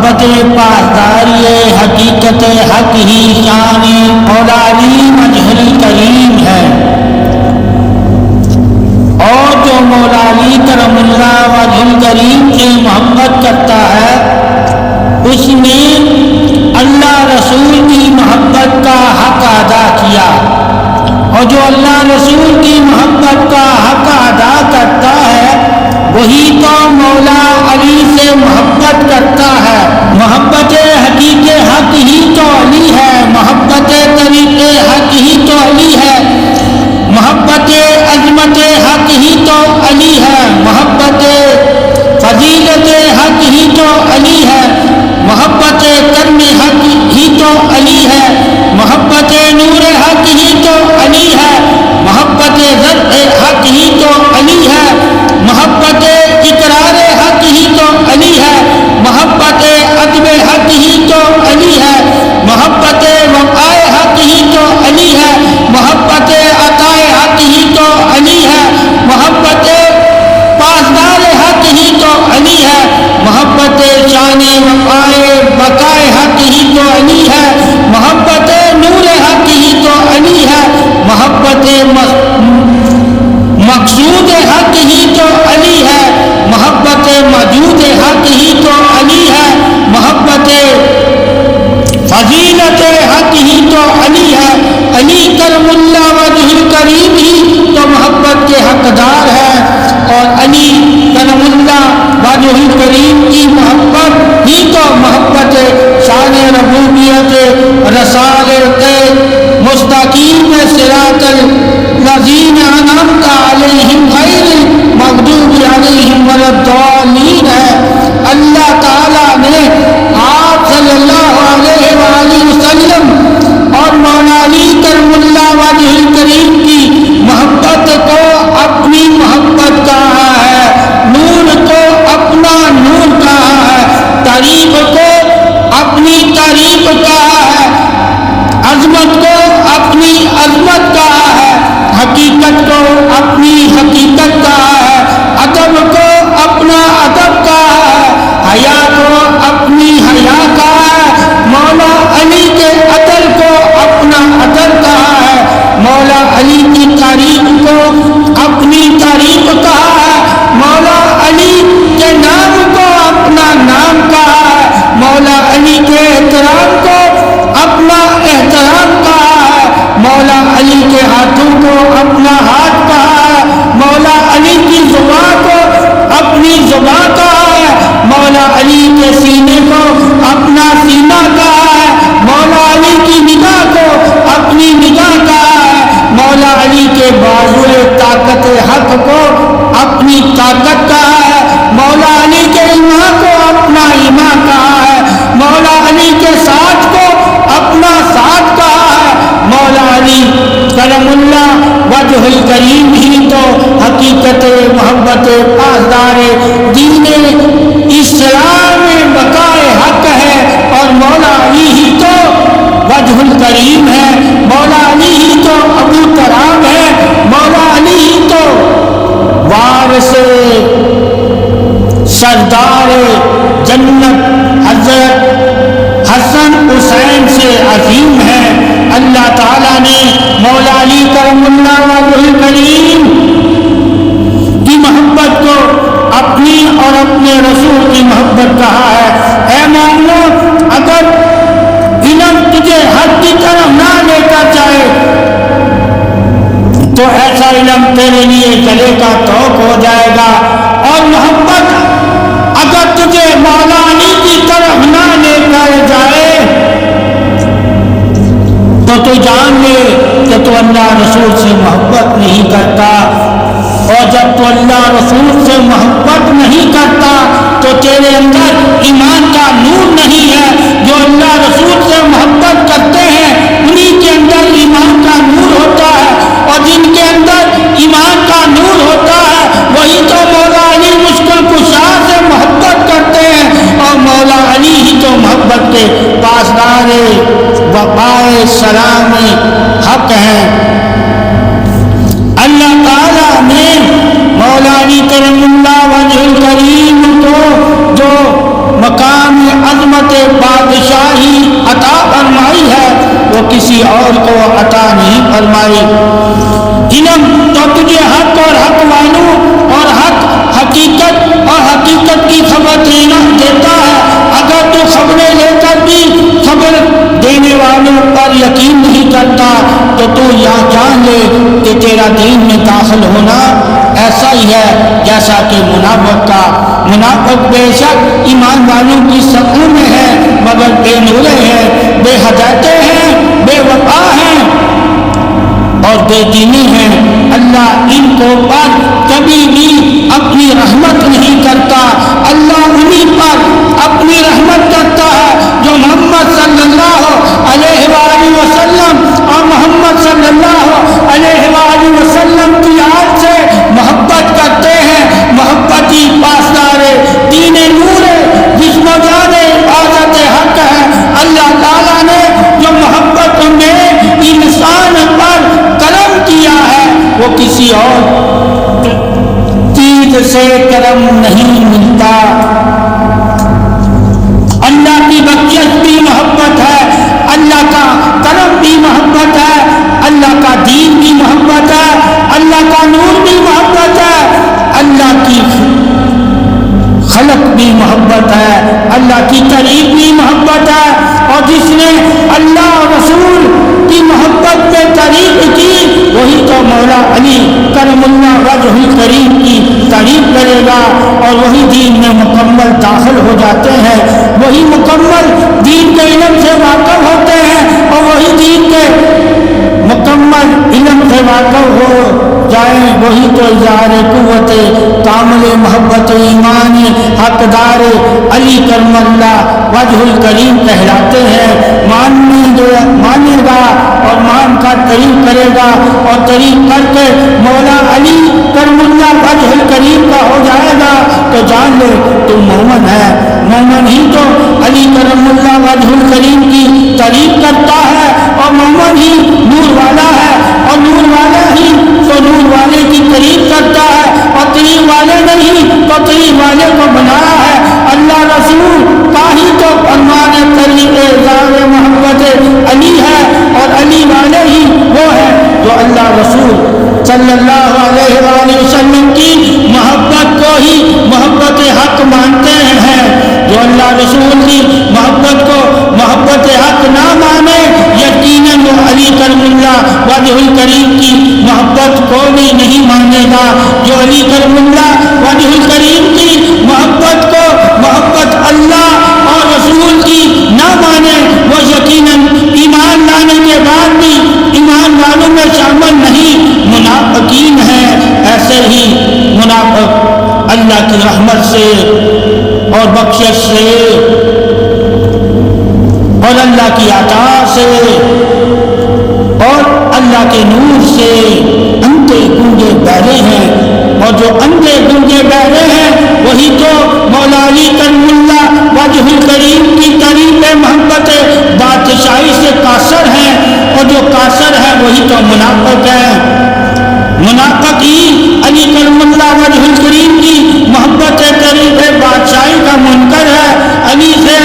محبت پاسداری حقیقت حق ہی شان مولا علی وجہ الکریم ہے، اور جو مولا علی کرم اللہ وجہ الکریم سے محبت کرتا ہے اس نے اللہ رسول کی محبت کا حق ادا کیا، اور جو اللہ رسول کی محبت کا حق ادا کرتا ہے وہی تو مولا علی سے محبت کرتا ہے۔ محبت حقیق حق ہی تو علی ہے، محبت طریق حق ہی تو علی ہے، محبت عظمت حق ہی تو علی ہے، محبت فضیلت حق ہی تو علی ہے، محبت کرم حق ہی تو علی ہے، محبت نور حق ہی تو علی ہے، محبت ذر حق ہی تو علی ہے، محبت اقرار حق ہی تو علی ہے، محبت ادب حق ہی تو علی ہے، محبت وقائے حق ہی تو علی ہے، محبت عطائے حق ہی تو علی ہے، محبت پاسدار حق ہی تو علی ہے، محبت شان وقائے بقائے حق ہی تو علی ہے، محبت نور حق ہی تو علی ہے، محبت مقصود حق ہی تو علی ہے، محبت موجود حق ہی تو علی ہے، محبت فضیلت حق ہی تو علی ہے، علی کرم اللہ وجہ الکریم ہی تو محبت کے حقدار ہے، اور علی کرم اللہ وجہ الکریم کی محبت ہی تو محبت شان ربوبیت رسالت مستقیم صراط الذین انعمت علیہم غیر المغضوب علیہم ولا الضالین ہے۔ اللہ تعالیٰ نے آپ صلی اللہ علیہ وآلہ وسلم اور مولا علی کرم اللہ وجہ الکریم کی محبت کو اپنی محبت کہا ہے، نور کو اپنا نور کہا ہے، تعریف کو اپنی تعریف کہا ہے، عظمت کو اپنی عظمت کہا ہے، حقیقت کو اپنی حقیقت کہا ہے، ادب کو اپنا ادب کہا ہے، حیا کو اپنی حیا کہا ہے، مولا علی کے عدل کو اپنا عدل کہا ہے، مولا علی کی تعریف کو اپنی تعریف کہا ہے، مولا علی کے نام کو اپنا نام کہا ہے، مولا علی کے احترام کو اپنا احترام کہا ہے، مولا علی کے ہاتھوں کو اپنا ہاتھ کہا ہے، مولا علی کی زبان کو اپنی زبان کہا ہے، مولا علی کے سینے کو اپنا سینہ کہا ہے، مولا علی کی نگاہ کو اپنی نگاہ کہا ہے، مولا علی کے بازوئے طاقت حق کو اپنی طاقت کہا ہے، مولا علی کے ایمان کو اپنا ایمان کہا ہے، مولا علی کے ساتھ کو اپنا ساتھ کہا ہے، مولا علی کرم اللہ وجہ الکریم ہی تو حقیقت محبت پاسدار دین اسلام بقائے حق ہے، اور مولا علی ہی تو وجہ الکریم ہے، مولا علی ہی تو ابو کرام ہے، مولا علی ہی تو وارث سردار جنت حضرت حسن حسین سے عظیم ہے۔ اللہ تعالیٰ نے مولا علی کرم اللہ وجہ الکریم کی محبت کو اپنی اور اپنے رسول کی محبت کہا ہے۔ اے مومنو، اگر علم تجھے حق کی طرف نہ لے کر جائے تو ایسا علم تیرے لیے گلے کا توق ہو جائے گا، اور محبت اگر تجھے مولا علی کی طرف نہ لے کر جائے تو جان لے کہ تو اللہ رسول سے محبت نہیں کرتا، اور جب تو اللہ رسول سے محبت نہیں کرتا تو تیرے اندر ایمان کا نور نہیں ہے۔ جو اللہ رسول سے محبت کرتے ہیں انہی کے اندر ایمان کا نور ہوتا ہے، اور جن کے اندر ایمان کا نور ہوتا ہے وہی تو مولا علی مشکل کشا سے محبت کرتے ہیں، اور مولا علی ہی تو محبت کے پاسدار وفائے سلام حق ہیں۔ اللہ تعالیٰ نے مولا علی کرم اللہ وجہ الکریم کو جو مقام عظمت کسی اور کو عطا نہیں فرمائی۔ علم تو تجھے حق اور حق معلوم اور حقیقت اور حقیقت کی خبر دیتا ہے۔ اگر تو خبریں لے کر بھی خبر دینے والوں پر یقین نہیں کرتا تو یہ جان لے کہ تیرا دین میں داخل ہونا ایسا ہی ہے جیسا کہ منافق بے شک ایمان والوں کی صفوں میں ہے مگر بے نورے ہیں، بے ہدایتیں ہیں، بے وفا ہیں اور بے دینی ہیں۔ اللہ ان کو پر کبھی بھی اپنی رحمت نہیں کرتا، اللہ انہیں پر اپنی رحمت کرتا ہے جو محمد صلی اللہ علیہ وآلہ وسلم اور محمد صلی اللہ علیہ وآلہ وسلم کی آل سے محبت کرتے ہیں۔ محبتی پاسدار دین نور جسم و جان عبادت حق ہے۔ اللہ تعالیٰ نے جو محبت میں انسان پر کرم کیا ہے وہ کسی اور چیز سے کرم نہیں ملتا۔ اللہ کی بخشش بھی محبت ہے، اللہ کا کرم بھی محبت ہے، اللہ کا دین بھی محبت ہے، اللہ کا نور بھی محبت ہے، اللہ کی خلق بھی محبت ہے، اللہ کی تعریف بھی محبت ہے۔ اور جس نے اللہ اور رسول کی محبت میں تعریف کی وہی تو مولا علی کرم اللہ وجہ الکریم کی تعریف کرے گا اور وہی دین میں مکمل داخل ہو جاتے ہیں، وہی مکمل دین کے علم سے واقف ہوتے ہیں اور وہی دین کے مکمل علم سے واقف ہو جائیں، وہی تو اظہار قوت کامل محبت ایمان حقدار علی کرم اللہ وجہ الکریم کہلاتے ہیں۔ مانے گا اور مان کا طریق کرے گا اور طریق کر کے مولا علی کرم اللہ وجہ الکریم کا ہو جائے گا تو جان لے تو مومن ہے۔ مومن ہی تو علی کرم اللہ وجہ الکریم کی تعریف کرتا ہے اور مومن ہی نور والا ہے اور نور والا ہی تو نور والے کی تعریف کرتا ہے اور تعریف والے نہیں تو تعریف والے کو بنایا ہے۔ اللہ رسول کا ہی تو فرمان طریق اظہار محبت علی ہے اور علی والے ہی وہ ہے جو اللہ رسول صلی اللہ علیہ وآلہ وسلم کی محبت کو ہی محبت حق مانتے ہیں۔ جو اللہ رسول کی محبت کو محبت حق نہ مانے یقیناً وہ علی کرم اللہ وجہ الکریم کی محبت کو بھی نہیں مانے گا۔ جو علی کرم اللہ وجہ الکریم کی محبت کو محبت اللہ اور رسول کی نہ مانے وہ یقیناً ایمان لانے کے بعد بھی ایمان والوں میں شامل نہیں، منافقین ہیں۔ ایسے ہی منافق اللہ کی رحمت سے اور بخشش سے اور اللہ کی عطا سے اور اللہ کے نور سے اندھے گونگے بہرے ہیں، اور جو اندھے گونگے بہرے ہیں وہی تو مولا علی کرم اللہ وجہ الکریم کی تعریف محبت بادشاہی سے قاصر ہیں، اور جو قاصر ہے وہی تو منافق ہے۔ منافق ہی علی کرم اللہ وجہ الکریم کی محبت تعریف بادشاہی کا منکر ہے۔ علی سے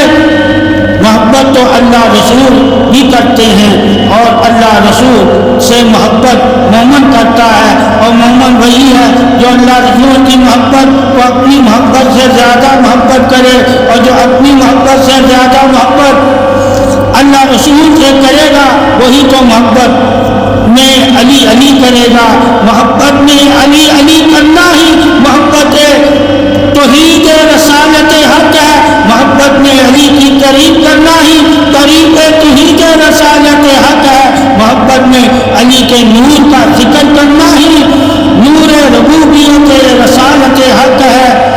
محبت تو اللہ رسول بھی کرتے ہیں اور اللہ رسول سے محبت مومن کرتا ہے، اور مومن وہی ہے جو اللہ رسول کی محبت کو اپنی محبت سے زیادہ محبت کرے، اور جو اپنی محبت سے زیادہ محبت اللہ رسول سے کرے گا وہی تو محبت میں علی علی کرے گا۔ محبت میں علی علی کرنا ہی محبت توحید رسالت حق ہے۔ محبت میں علی کی تعریف کرنا ہی تعریف توحید رسالت حق ہے۔ محبت میں علی کے نور کا ذکر کرنا ہی نور ربوبیت رسالت حق ہے۔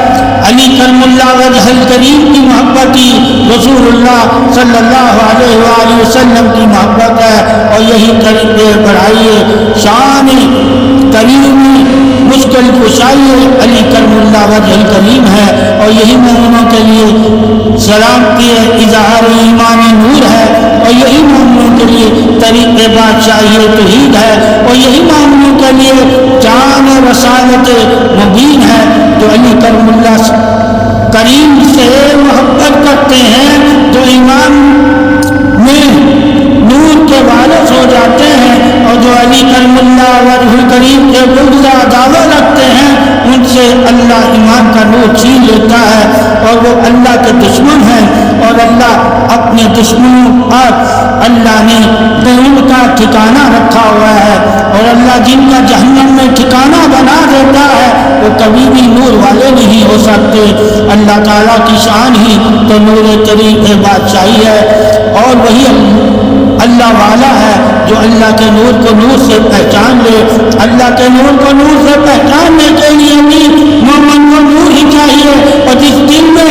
علی کرم اللہ وجہ الکریم کی محبت ہی رسول اللہ صلی اللہ علیہ وآلہ وسلم کی محبت ہے، اور یہی طریقے بڑھائیے شان کریم مشکل کشائی علی کرم اللہ وجہ الکریم ہے، اور یہی مومنوں کے لیے سلام کی اظہار ایمان نور ہے، اور یہی مومنوں کے لیے طریق بادشاہی توحید ہے، اور یہی مومنوں کے لیے جان رسالت مبین ہے۔ جو علی کرم اللہ کریم سے محبت کرتے ہیں، جو ایمان میں نور کے وارث وجہ الکریم کے بغض عداوت رکھتے ہیں ان سے اللہ ایمان کا نور چھین لیتا ہے اور وہ اللہ کے دشمن ہیں، اور اللہ اپنے دشمنوں پر اللہ نے ان کا ٹھکانہ رکھا ہوا ہے، اور اللہ جن کا جہنم میں ٹھکانہ بنا دیتا ہے وہ کبھی بھی نور والے نہیں ہو سکتے۔ اللہ تعالیٰ کی شان ہی تو نور طریق بادشاہی ہے، اور وہی اللہ والا ہے جو اللہ کے نور کو نور سے پہچان لے۔ اللہ کے نور کو نور سے پہچاننے کے لیے بھی مومن کو نور ہی چاہیے، اور جس دل میں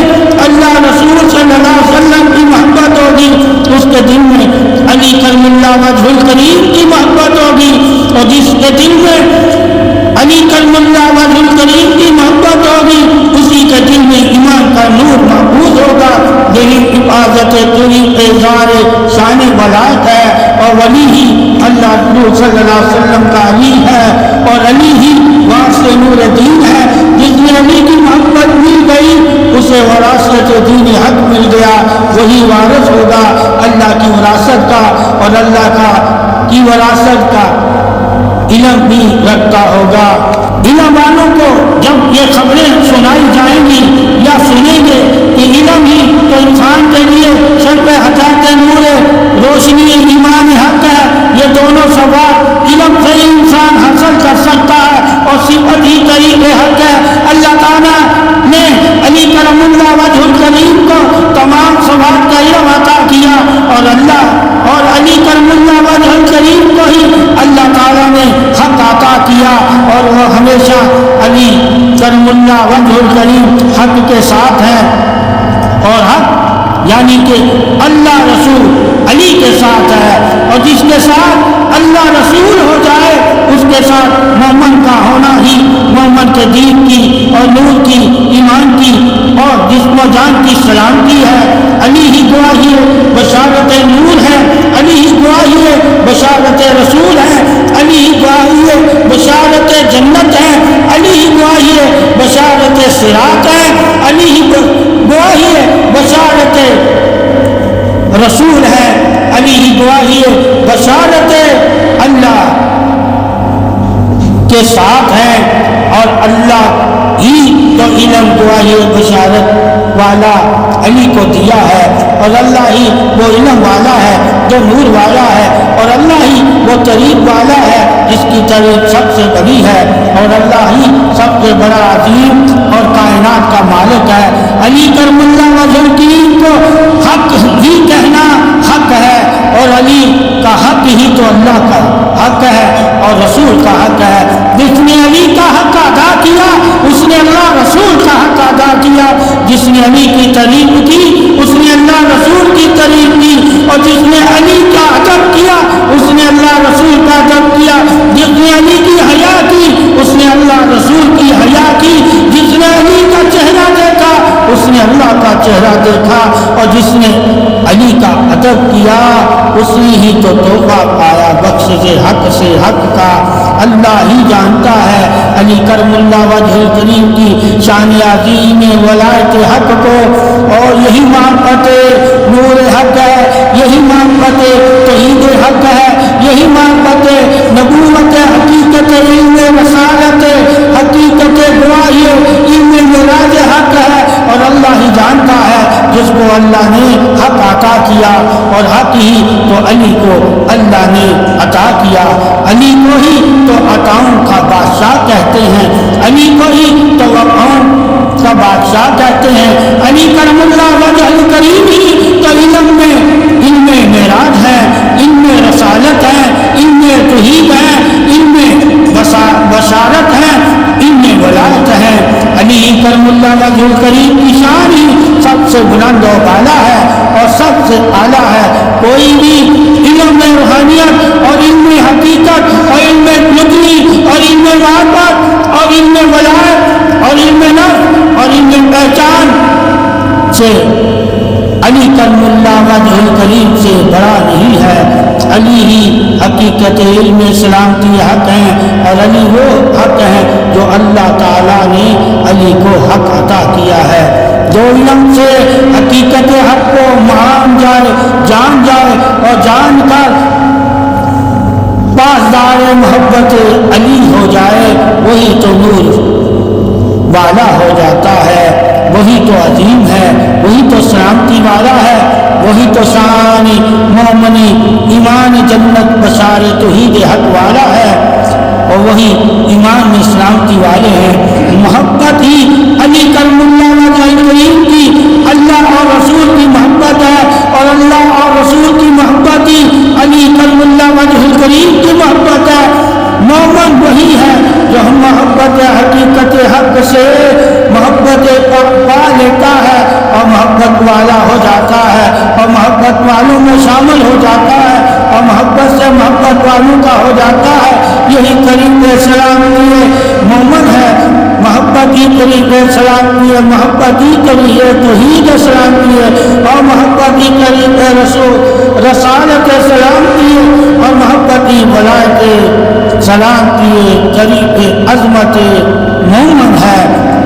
اللہ رسول صلی اللہ علیہ وسلم کی محبت ہوگی اس کے دل میں علی کرم اللہ وجہ الکریم کی محبت ہوگی، اور جس کے دل میں علی کرم اللہ وجہ الکریم کی محبت ہوگی اسی کے دل میں ایمان کا نور محفوظ ہوگا۔ یہی حفاظت طریق اظہار شان ولایت ہے، اور ولی ہی اللہ رسول صلی اللہ علیہ وسلم کا علی ہے، اور علی ہی وارث نور دین ہے۔ جس نے علی کی محبت مل گئی اسے وراثت دین حق مل گیا، وہی وارث ہوگا اللہ کی وراثت کا، اور اللہ کی وراثت کا علم بھی رکھتا ہوگا۔ علم والوں کو جب یہ خبریں سنائی جائیں گی یا سنیں گے کہ علم ہی تو انسان کے لیے سر پہ حیات نور روشنی ایمان حق ہے، یہ دونوں سوال علم سے ہی انسان حاصل کر سکتا ہے، اور صفت ہی طریق حق ہے۔ اللہ تعالیٰ نے علی کرم اللہ وجہ الکریم کو تمام سوال کا علم عطا کیا، اور اللہ اور علی کرم اللہ وجہ الکریم کو ہی اللہ تعالیٰ نے حق عطا کیا، اور وہ ہمیشہ علی کرم اللہ وجہ الکریم حق کے ساتھ ہے، اور حق یعنی کہ اللہ رسول علی کے ساتھ ہے، اور جس کے ساتھ اللہ رسول ہو جائے اس کے ساتھ مومن کا ہونا ہی مومن کے دین کی اور نور کی ایمان کی اور جسم و جان کی سلامتی ہے۔ علی ہی گواہی بشارت نور ہے، علی ہی گواہی بشارت رسول ہے، علی ہی گواہی بشارت جنت ہے، علی ہی گواہی بشارت صراط ہے، علی ہی گواہی بشارت رسول ہے، علی ہی گواہی بشارت اللہ کے ساتھ ہے، اور اللہ ہی تو علم گواہی بشارت والا علی کو دیا ہے، اور اللہ ہی وہ علم والا ہے جو نور والا ہے، اور اللہ ہی وہ طریق والا ہے جس کی طریق سب سے بڑی ہے، اور اللہ ہی سب سے بڑا عظیم اور کائنات کا مالک ہے۔ علی کرم اللہ وجہ الکریم کو حق ہی کہنا حق ہے، اور علی کا حق ہی تو اللہ کا حق ہے اور رسول کا حق ہے۔ جس نے علی کا حق ادا کیا اس نے اللہ رسول کا حق ادا کیا، جس نے علی کی تعریف کی اس نے اللہ رسول کی تعریف کی، اور جس نے علی کا ادب کیا اس نے اللہ رسول کا ادب کیا، جس نے علی کی حیا کی اس نے اللہ رسول کی حیا کی، جس نے علی کا چہرہ دیکھا اس نے اللہ کا چہرہ دیکھا، اور جس نے علی کا ادب کیا اس نے ہی تو تحفہ پایا بخشش حق سے حق کا۔ اللہ ہی جانتا ہے علی کرم اللہ وجہ الکریم کی شان عظیم ولایت حق کو، اور یہی محبت نور حق ہے، یہی محبت توحید حق ہے، یہی محبت نبوت حقیقت علم رسالت حقیقت گواہی علم معراج حق ہے، اور اللہ ہی جانتا ہے جس کو اللہ نے حق عطا کیا، اور حق ہی تو علی کو اللہ نے عطا کیا۔ علی کو ہی تو عطاؤں کا بادشاہ کہتے ہیں، علی کو ہی تو وفاؤں کا بادشاہ کہتے ہیں۔ علی کرم اللہ وجہ الکریم ہی تو علم میں معراج ہے، علم رسالت ہے، علم توحید ہے، علم بشارت ہے، علم ولایت ہے۔ علی کرم اللہ وجہ الکریم کی شان ہی سب سے بلند و بالا ہے اور سب سے اعلیٰ ہے۔ کوئی بھی علم روحانیت اور علم حقیقت اور علم لدنی اور علم معرفت اور علم ولایت اور علم نفس اور علم پہچان سے علی کرم اللہ وجہ الکریم سے بڑا نہیں ہے۔ علی ہی حقیقت علم سلامتی حق ہیں، اور علی وہ حق ہے جو اللہ تعالیٰ نے علی کو حق عطا کیا ہے۔ جو علم سے حقیقت حق کو مان جائے، جان جائے اور جان کر پاسدار محبت والا ہو جاتا ہے، وہی تو عظیم ہے، وہی تو سلامتی والا ہے، وہی تو شان مومنی ایمان جنت بشار توحید حق والا ہے، اور وہی ایمان میں سلامتی والے ہیں۔ محبت ہی علی کرم اللہ وجہ کریم کی اللہ اور رسول کی محبت ہے، اور اللہ اور رسول کی محبت ہی علی کرم اللہ وجہ کریم کی محبت ہے۔ مومن وہی ہے جو ہم محبت حقیقت حق سے محبت پا لیتا ہے اور محبت والا ہو جاتا ہے، اور محبت والوں میں شامل ہو جاتا ہے، اور محبت سے محبت والوں کا ہو جاتا ہے۔ یہی کریم السلام کی مومن ہے، محبت ہی کریم السلام کی ہے، محبت ہی کریم توحید السلام کی ہے، اور محبت ہی کریم رسول رسالت السلام کی ہے، اور محبت ہی ولایت سلام کی قریب عظمت مومن ہے،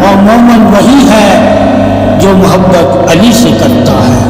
اور مومن وہی ہے جو محبت علی سے کرتا ہے۔